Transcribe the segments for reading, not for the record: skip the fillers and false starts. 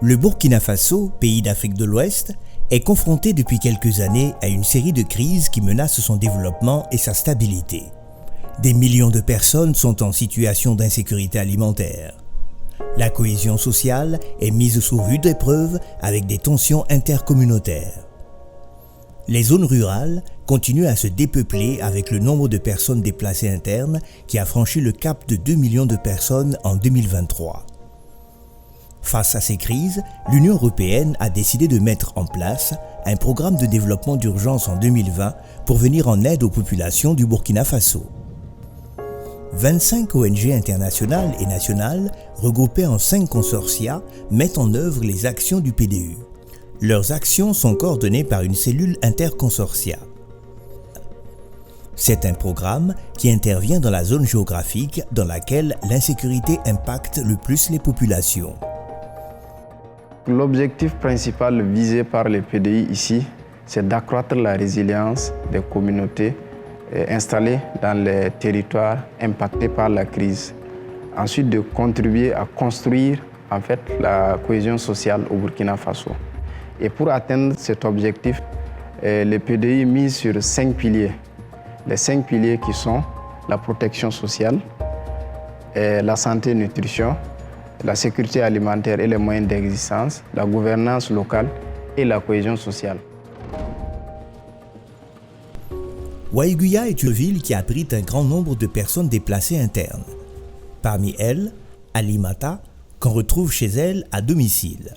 Le Burkina Faso, pays d'Afrique de l'Ouest, est confronté depuis quelques années à une série de crises qui menacent son développement et sa stabilité. Des millions de personnes sont en situation d'insécurité alimentaire. La cohésion sociale est mise sous rude épreuve avec des tensions intercommunautaires. Les zones rurales continuent à se dépeupler avec le nombre de personnes déplacées internes qui a franchi le cap de 2 millions de personnes en 2023. Face à ces crises, l'Union européenne a décidé de mettre en place un programme de développement d'urgence en 2020 pour venir en aide aux populations du Burkina Faso. 25 ONG internationales et nationales, regroupées en 5 consortia, mettent en œuvre les actions du PDU. Leurs actions sont coordonnées par une cellule interconsortia. C'est un programme qui intervient dans la zone géographique dans laquelle l'insécurité impacte le plus les populations. L'objectif principal visé par le PDI ici, c'est d'accroître la résilience des communautés installées dans les territoires impactés par la crise. Ensuite, de contribuer à construire la cohésion sociale au Burkina Faso. Et pour atteindre cet objectif, le PDI mise sur 5 piliers. Les 5 piliers qui sont la protection sociale, la santé et nutrition, la sécurité alimentaire et les moyens d'existence, la gouvernance locale et la cohésion sociale. Waiguya est une ville qui abrite un grand nombre de personnes déplacées internes. Parmi elles, Alimata, qu'on retrouve chez elle à domicile.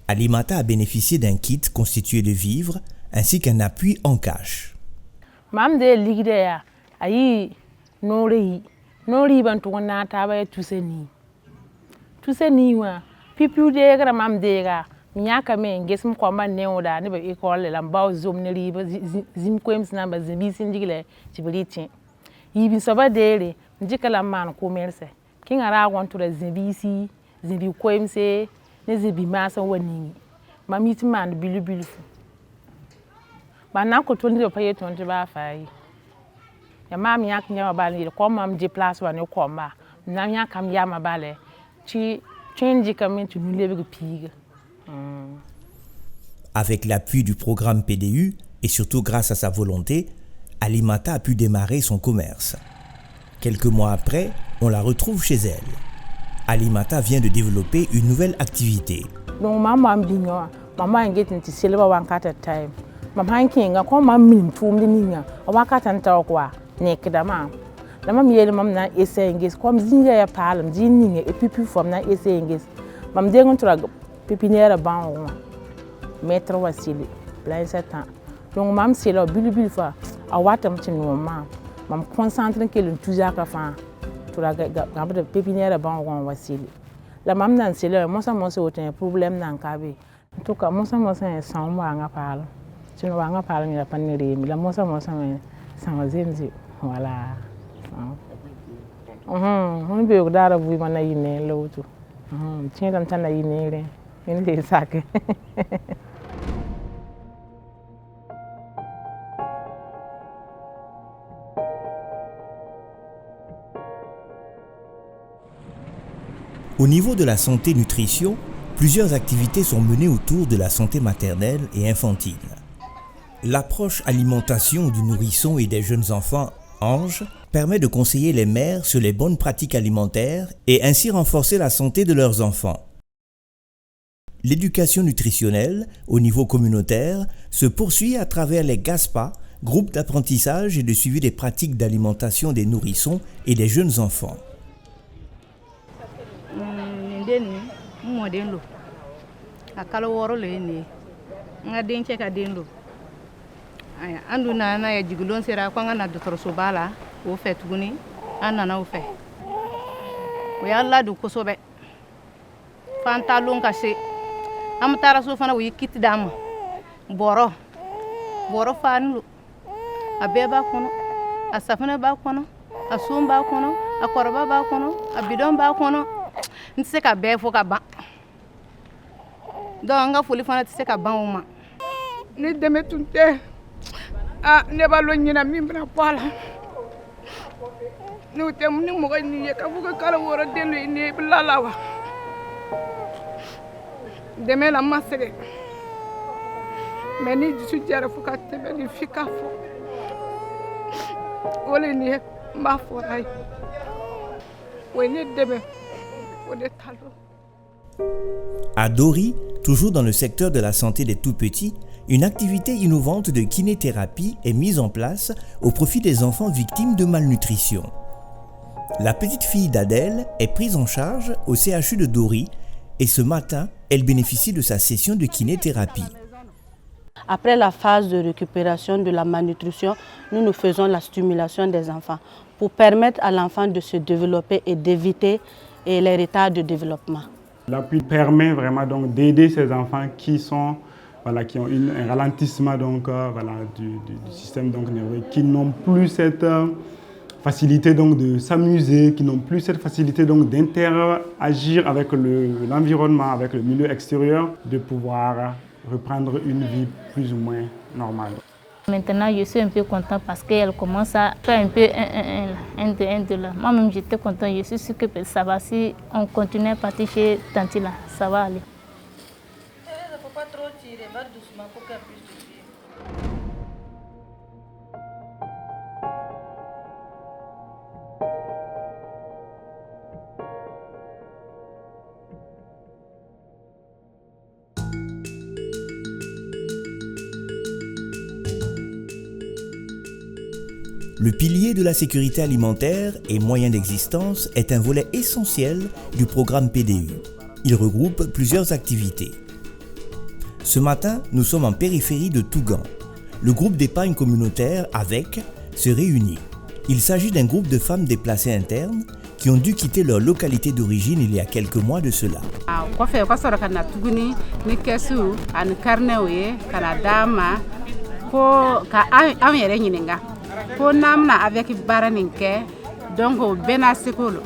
Alimata a bénéficié d'un kit constitué de vivres ainsi qu'un appui en cash. Mam de ligdea ayi nori bantu na taba tuseni. Tuseni wa pipiu de gra mam de ga nyaka me ngesum ko man ne oda ne be école la mbaw zoom ne riba zim kwems na ba zibi sindigile tibriti yibi soba dele njikala man ko merse kinga ra wontu da zibi kwemse ne zibi masa wani mamiti man bilu Maintenant, quand on dit que payer ton travail, ya mam yak nya bali ko mam di place wa ne ko ma na nya kam ya ma bale tu change comme tu nous lèves pigue. Avec l'appui du programme PDU et surtout grâce à sa volonté, Alimata a pu démarrer son commerce. Quelques mois après, on la retrouve chez elle. Alimata vient de développer une nouvelle activité. Donc maman bingo, maman get into silver one cut at time. Maman kinga ko mam min tum dininga, o wakatan taw kwa nekda mam. La mam yele mam na essayer ngis comme zinga ya palam zinninga et puis fom na essayer ngis. Mam dengon tra pépinière ban o. Maître wasili, là 7 ans. Donc mam c'est là bilu fa a watam tin no mam concentre que le tuzaka fa to la gambe pépinière ban o wasili. La mam nan c'est là mo sa autant problème nan kabe. En tout cas mo sa sans moi nga parle. Tu ne vas pas parler de la pannerie, mais la mossa sans zinzi. Voilà. On peut dire que vous m'avez dit l'autre. Tiens, dans ta naïne, il est sac. Au niveau de la santé-nutrition, plusieurs activités sont menées autour de la santé maternelle et infantile. L'approche alimentation du nourrisson et des jeunes enfants Ange permet de conseiller les mères sur les bonnes pratiques alimentaires et ainsi renforcer la santé de leurs enfants. L'éducation nutritionnelle au niveau communautaire se poursuit à travers les GASPA, groupes d'apprentissage et de suivi des pratiques d'alimentation des nourrissons et des jeunes enfants. Aya andu na ya jigulon sera ko ngana docteur Sobala o fet guni anana o fe o yalla du ko sobe fantalon kase am tara so fana o yikiti dam boro fanu abeba kono asafana ba kono asumba kono akorba ba kono abidon ba kono ntse ka be fo ka ba do nga fuli fana tse ka ba o ma ni demetunte ne ba lo nyina mimbra pala no te mun mo ga ni ka buga kala wora delu ni bilalawa dɛmɛ la n ma sɛgɛn mais ni dusu jɛra fo ka tɛmɛ nin f'i k'a fɔ o le nin ye n b'a fɔra ye o ye ne dɛmɛ o de t'a dɔn. À Dori, toujours dans le secteur de la santé des tout-petits, une activité innovante de kinéthérapie est mise en place au profit des enfants victimes de malnutrition. La petite fille d'Adèle est prise en charge au CHU de Dori et ce matin, elle bénéficie de sa session de kinéthérapie. Après la phase de récupération de la malnutrition, nous faisons la stimulation des enfants pour permettre à l'enfant de se développer et d'éviter les retards de développement. L'appui permet vraiment donc d'aider ces enfants qui sont qui ont un ralentissement donc du système donc nerveux, qui n'ont plus cette facilité donc de s'amuser, qui n'ont plus cette facilité donc d'interagir avec l'environnement, avec le milieu extérieur, de pouvoir reprendre une vie plus ou moins normale. Maintenant, je suis un peu content parce qu'elle commence à faire un peu un de là. Moi-même, j'étais content. Je suis sûre que ça va. Si on continue à partir chez Tanti là, ça va aller. Il ne faut pas trop tirer, va doucement pour qu'elle puisse suivre. Le pilier de la sécurité alimentaire et moyen d'existence est un volet essentiel du programme PDU. Il regroupe plusieurs activités. Ce matin, nous sommes en périphérie de Tougan. Le groupe d'épargne communautaire AVEC se réunit. Il s'agit d'un groupe de femmes déplacées internes qui ont dû quitter leur localité d'origine il y a quelques mois de cela. Ko namna avec baranin ke donc bena sekolo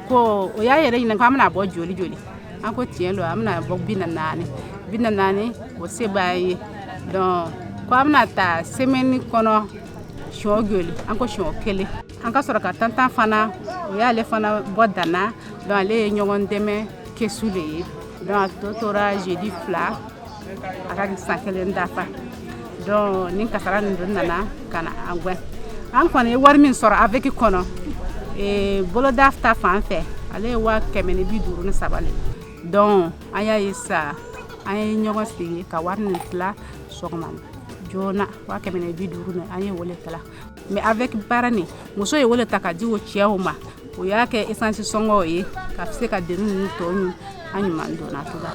ko o ya yere nyina amna bo joli an ko tielo amna bo binanani o se baye donc ko amna ta semaine kono shogoli an ko shokele an ka soro ka tantan fana o ya le fana bodana donc le nyogon deme kesule donc totora jeudi fla ara sakele ndafa donc nin kasara nana kana angwe an kɔni ye wari min sɔrɔ avec kɔnɔ boloda ta fan fɛ ale ye 150 donc an y'a ye sa an ye ɲɔgɔn sigi ka wari nin tila sɔgɔma joona 150 an ye wele kɛla mais avec baara nin muso ye wele ta ka di o cɛw ma o y'a kɛ essence sɔngɔw ye ka se ka deni ninnu tɔ ɲu an ɲuman donna tuga.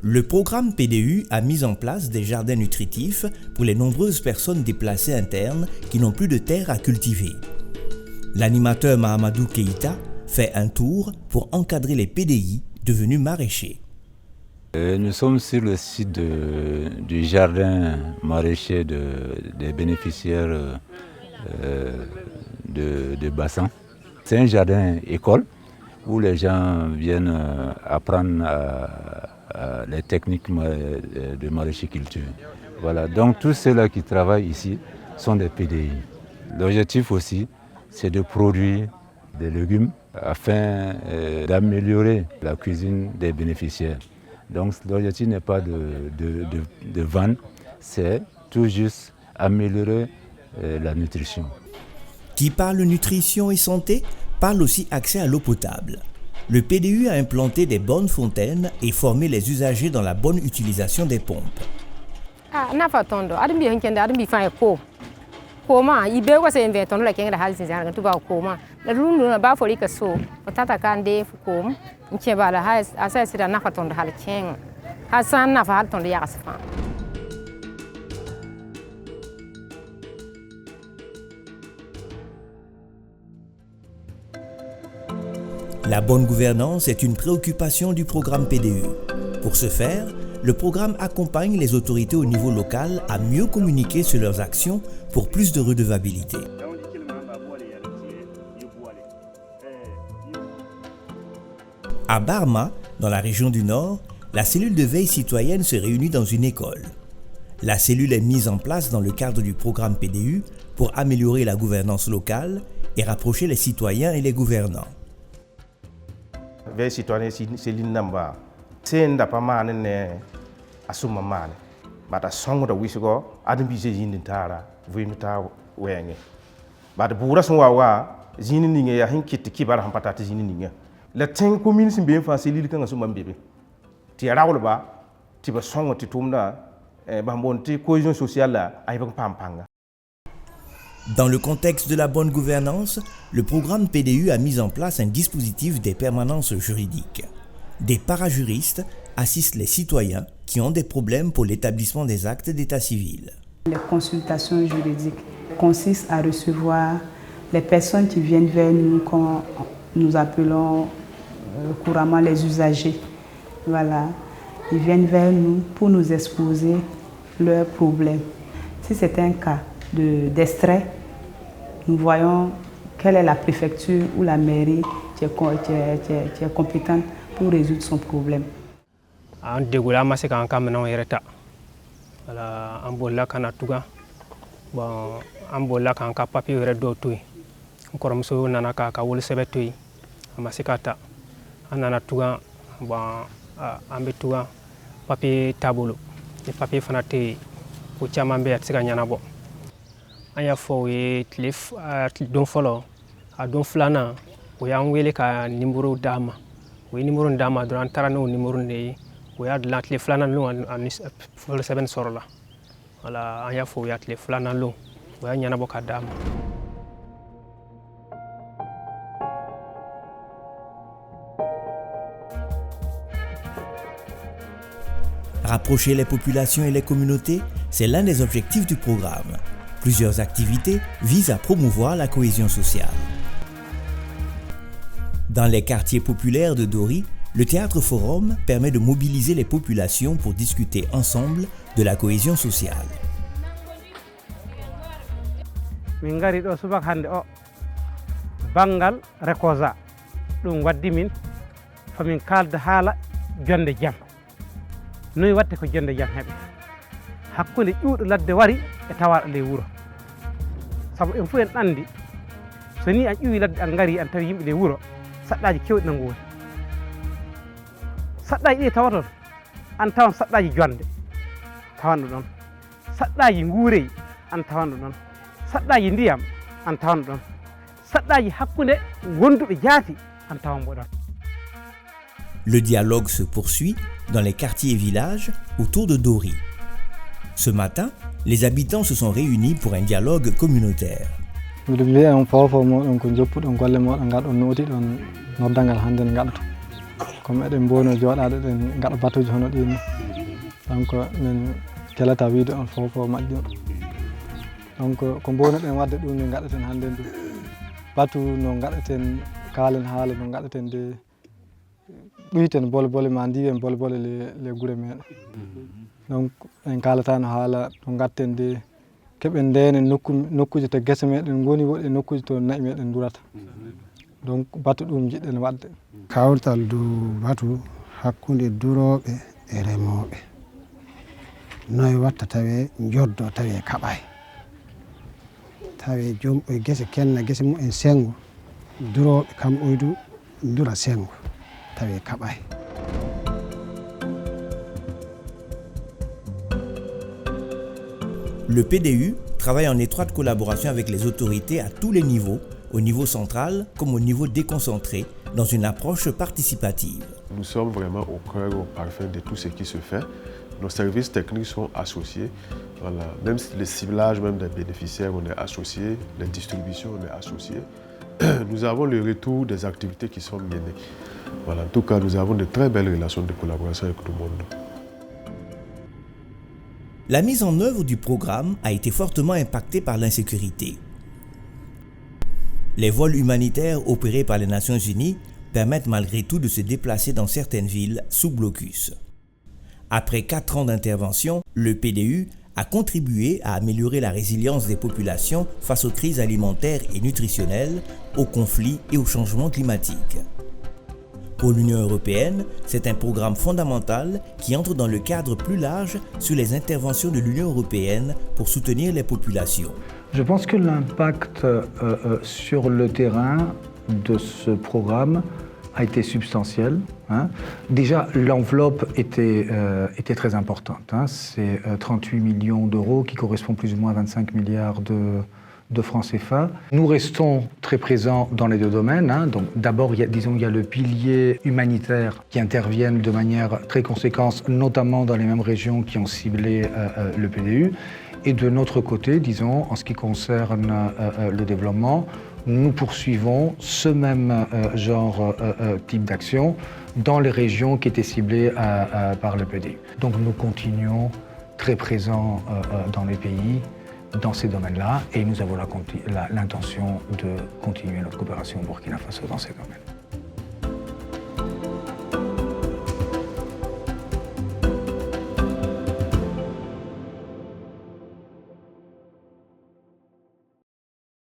Le programme PDU a mis en place des jardins nutritifs pour les nombreuses personnes déplacées internes qui n'ont plus de terre à cultiver. L'animateur Mahamadou Keïta fait un tour pour encadrer les PDI devenus maraîchers. Nous sommes sur le site du jardin maraîcher des bénéficiaires de Bassan. C'est un jardin école où les gens viennent apprendre les techniques de maraîchiculture. Voilà. Donc tous ceux-là qui travaillent ici sont des PDI. L'objectif aussi, c'est de produire des légumes afin d'améliorer la cuisine des bénéficiaires. Donc l'objectif n'est pas de vendre, c'est tout juste améliorer la nutrition. Qui parle nutrition et santé, parle aussi accès à l'eau potable. Le PDU a implanté des bonnes fontaines et formé les usagers dans la bonne utilisation des pompes. La bonne gouvernance est une préoccupation du programme PDU. Pour ce faire, le programme accompagne les autorités au niveau local à mieux communiquer sur leurs actions pour plus de redevabilité. À Barma, dans la région du Nord, la cellule de veille citoyenne se réunit dans une école. La cellule est mise en place dans le cadre du programme PDU pour améliorer la gouvernance locale et rapprocher les citoyens et les gouvernants. veille citoyenne Céline Namba, c'est un dapama ne asuma mane, bata songo da wisigo adam bi jindi tara vimita wenge, bata bura son wa zini ninge ya hinkiti kibar hampata zini ninge, la ten commune simbe fa Céline kan asuma mbebe, ti rawlo ba ti ba songo ti tumda ba mbonti cohésion sociale la ay ba pampanga. Dans le contexte de la bonne gouvernance, le programme PDU a mis en place un dispositif des permanences juridiques. Des parajuristes assistent les citoyens qui ont des problèmes pour l'établissement des actes d'état civil. Les consultations juridiques consistent à recevoir les personnes qui viennent vers nous, qu'on nous appelons couramment les usagers. Voilà. Ils viennent vers nous pour nous exposer leurs problèmes. Si c'est un cas d'extrait, nous voyons quelle est la préfecture ou la mairie qui est compétente pour résoudre son problème. En dégoula ma c'est quand on est voilà en bolla kana tuga bon en bolla kan ka papier re do toy encore muso nana ka wol sebetoy amasikata anana tuga bon ambe tuga papier tabolo et papier fanate ko chamambe atsika nyana bo anya fo we tlif don follow a don flana o ya wele ka numéro dama we numéro dama do tarano numéro ne o ya de tlif flana lo an fo 7 sorla wala anya fo ya tlif flana lo o ya nyana bo ka dama. Rapprocher les populations et les communautés, c'est l'un des objectifs du programme. Plusieurs activités visent à promouvoir la cohésion sociale. Dans les quartiers populaires de Dori, le Théâtre Forum permet de mobiliser les populations pour discuter ensemble de la cohésion sociale. Min ngari ɗo subak hande o bangal Rekosa ɗum waddi min famin kalda haala jonde jam noy watte ko jonde jam heɓe hakkunde ƴuuɗo ladde wari e tawaɗo ley wuro sabu en fu en andi so ni an ƴuwi ladde an ngari an tawi yimɓe ley wuro saɗɗaji kewɗi no ngoodi saɗɗaji ɗi tawaton an tawan saɗɗaji jonde tawanɗo ɗon saɗɗaji nguureyi an tawanɗo ɗon saɗɗaji ndiyam an tawanɗo ɗon saɗɗaji hakkunde wonduɓe jaati an tawan mbo ɗon. Le dialogue se poursuit dans les quartiers et villages autour de Dori. Ce matin, les habitants se sont réunis pour un dialogue communautaire. ɓuyten bolbole ma ndiwen bolbole le gure meɗen donc en kalatano haala to gatten de keɓen ndenen nokkuji to guese meɗen goni woɗi nokkuji to nayi meɗen durata donc batu ɗum jiɗɗen wadde kawtal dow batu hakkude duroɓe e remoɓe noye watta tawe joddo tawe kaɓay tawe joom ɓoye guese kenna guese mum en sengo duroɓe kam ɓoydu dura sengo. Le PDU travaille en étroite collaboration avec les autorités à tous les niveaux, au niveau central comme au niveau déconcentré, dans une approche participative. Nous sommes vraiment au cœur, au parfum de tout ce qui se fait. Nos services techniques sont associés. Voilà. Même le ciblage même des bénéficiaires, on est associés. Les distributions, on est associés. Nous avons le retour des activités qui sont menées. Voilà, en tout cas, nous avons de très belles relations de collaboration avec tout le monde. La mise en œuvre du programme a été fortement impactée par l'insécurité. Les vols humanitaires opérés par les Nations Unies permettent malgré tout de se déplacer dans certaines villes sous blocus. Après 4 ans d'intervention, le PDU a contribué à améliorer la résilience des populations face aux crises alimentaires et nutritionnelles, aux conflits et au changement climatique. Pour l'Union européenne, c'est un programme fondamental qui entre dans le cadre plus large sur les interventions de l'Union européenne pour soutenir les populations. Je pense que l'impact sur le terrain de ce programme a été substantielle. Déjà, l'enveloppe était très importante. C'est 38 millions d'euros qui correspond plus ou moins à 25 milliards de francs CFA. Nous restons très présents dans les deux domaines. Donc, d'abord, il y a le pilier humanitaire qui intervient de manière très conséquente, notamment dans les mêmes régions qui ont ciblé le PDU. Et de notre côté, disons, en ce qui concerne le développement, nous poursuivons ce même type d'action dans les régions qui étaient ciblées par le PDU. Donc nous continuons très présents dans les pays, dans ces domaines-là, et nous avons l'intention de continuer notre coopération au Burkina Faso dans ces domaines.